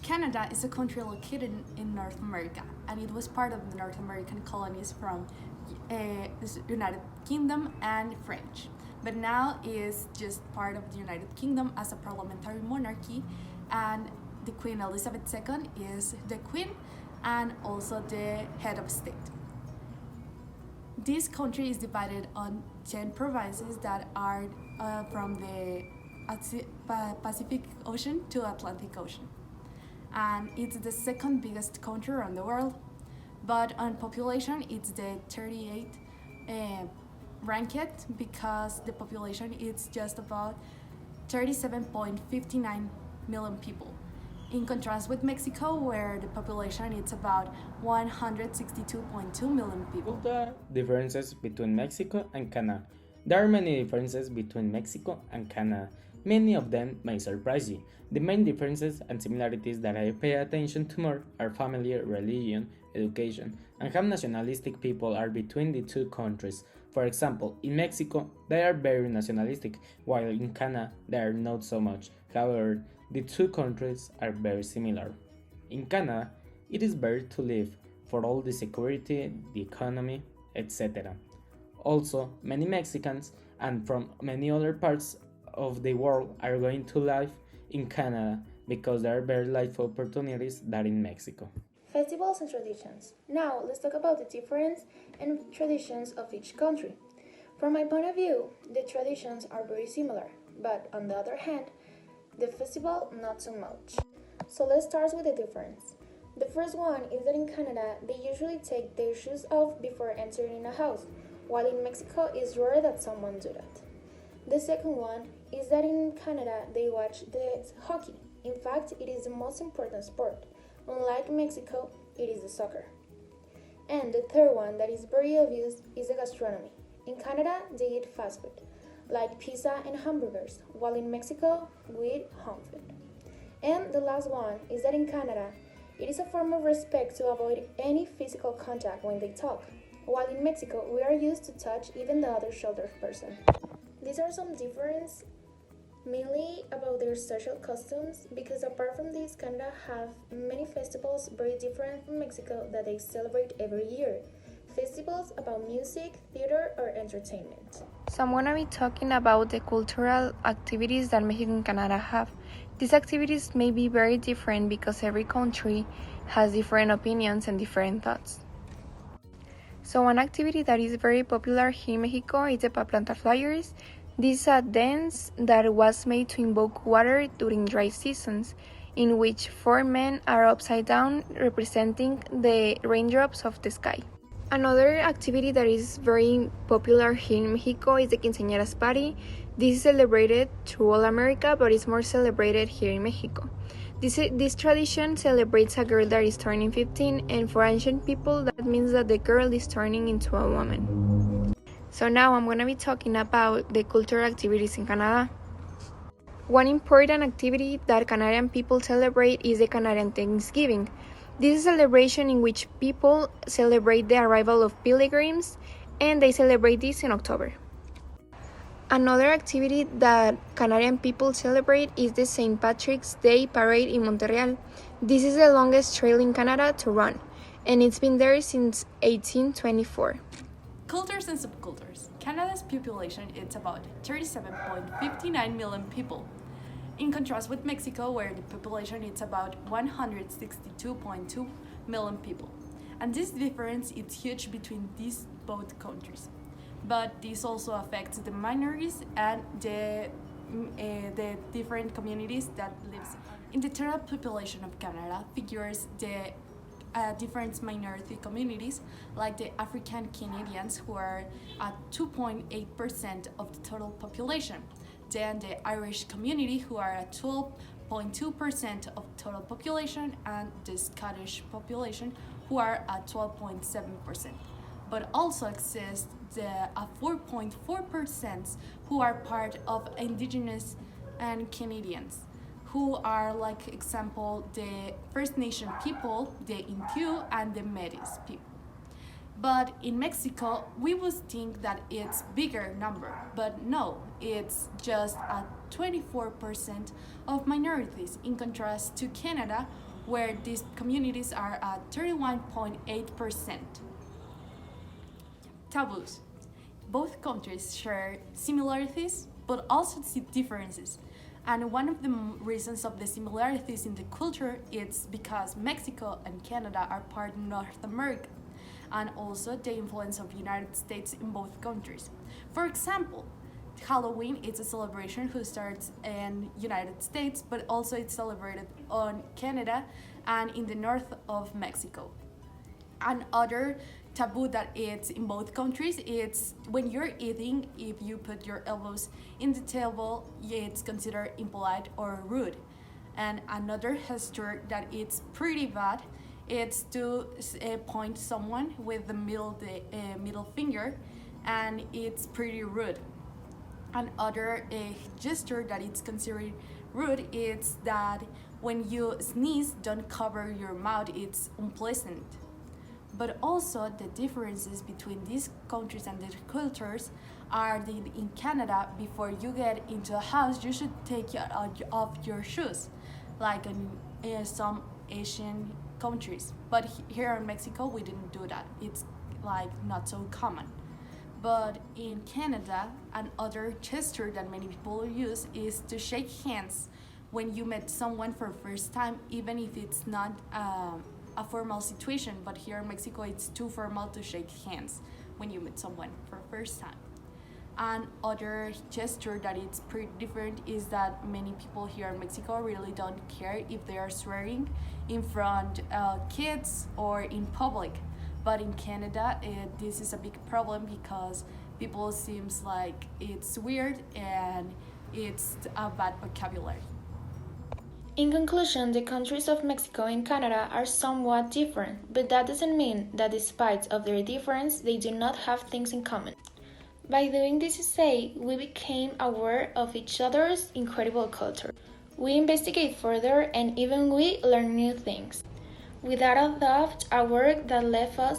Canada is a country located in North America, and it was part of the North American colonies from the United Kingdom and French. But now is just part of the United Kingdom as a parliamentary monarchy, and the Queen Elizabeth II is the queen and also the head of state. This country is divided on 10 provinces that are from the Pacific Ocean to Atlantic Ocean. And it's the second biggest country around the world, but on population it's the 38 ranked because the population is just about 37.59 million people. In contrast with Mexico, where the population is about 162.2 million people. The differences between Mexico and Canada. There are many differences between Mexico and Canada. Many of them may surprise you. The main differences and similarities that I pay attention to more are family, religion, education, and how nationalistic people are between the two countries. For example, in Mexico, they are very nationalistic, while in Canada, they are not so much. However, the two countries are very similar. In Canada, it is better to live for all the security, the economy, etc. Also, many Mexicans and from many other parts of the world are going to live in Canada because there are better life opportunities than in Mexico. Festivals and traditions. Now, let's talk about the difference and traditions of each country. From my point of view, the traditions are very similar, but on the other hand, the festival not so much. So let's start with the difference. The first one is that in Canada, they usually take their shoes off before entering a house, while in Mexico it's rare that someone do that. The second one is that in Canada, they watch the hockey. In fact, it is the most important sport. Unlike Mexico, it is the soccer. And the third one that is very obvious is the gastronomy. In Canada, they eat fast food, like pizza and hamburgers, while in Mexico, we eat home food. And the last one is that in Canada, it is a form of respect to avoid any physical contact when they talk, while in Mexico, we are used to touch even the other shoulder person. These are some differences mainly about their social customs, because apart from this, Canada have many festivals very different from Mexico that they celebrate every year. Festivals about music, theater, or entertainment. So I'm gonna be talking about the cultural activities that Mexico and Canada have. These activities may be very different because every country has different opinions and different thoughts. So one activity that is very popular here in Mexico is the Paplantar Flyers. This is a dance that was made to invoke water during dry seasons, in which 4 men are upside down representing the raindrops of the sky. Another activity that is very popular here in Mexico is the Quinceañeras party. This is celebrated through all America, but is more celebrated here in Mexico. This tradition celebrates a girl that is turning 15, and for ancient people, that means that the girl is turning into a woman. So now I'm going to be talking about the cultural activities in Canada. One important activity that Canadian people celebrate is the Canadian Thanksgiving. This is a celebration in which people celebrate the arrival of pilgrims, and they celebrate this in October. Another activity that Canadian people celebrate is the St. Patrick's Day Parade in Montreal. This is the longest trail in Canada to run, and it's been there since 1824. Cultures and subcultures. Canada's population is about 37.59 million people. In contrast with Mexico, where the population is about 162.2 million people. And this difference is huge between these both countries. But this also affects the minorities and the different communities that lives. In the total population of Canada figures the different minority communities, like the African Canadians, who are at 2.8% of the total population. Then the Irish community, who are at 12.2% of total population, and the Scottish population, who are at 12.7%. But also exists the 4.4% who are part of Indigenous and Canadians, who are, like example, the First Nation people, the Innu and the Métis people. But in Mexico, we would think that it's bigger number, but no, it's just at 24% of minorities, in contrast to Canada, where these communities are at 31.8%. Taboos. Both countries share similarities but also see differences. And one of the reasons of the similarities in the culture is because Mexico and Canada are part of North America, and also the influence of the United States in both countries. For example, Halloween is a celebration who starts in United States, but also it's celebrated on Canada and in the north of Mexico. Another taboo that it's in both countries, it's when you're eating, if you put your elbows in the table, it's considered impolite or rude. And another gesture that it's pretty bad, it's to point someone with the middle finger, and it's pretty rude. Another gesture that it's considered rude is that when you sneeze, don't cover your mouth, it's unpleasant. But also the differences between these countries and their cultures are that in Canada, before you get into a house, you should take off your shoes, like in some Asian countries. But here in Mexico, we didn't do that. It's like not so common. But in Canada, another gesture that many people use is to shake hands when you met someone for first time, even if it's not a formal situation. But here in Mexico, it's too formal to shake hands when you meet someone for first time. And other gesture that it's pretty different is that many people here in Mexico really don't care if they are swearing in front of kids or in public. But in Canada, this is a big problem because people seems like it's weird and it's a bad vocabulary. In conclusion, the countries of Mexico and Canada are somewhat different, but that doesn't mean that despite of their difference, they do not have things in common. By doing this essay, we became aware of each other's incredible culture. We investigate further and even we learn new things. Without a doubt, a work that left us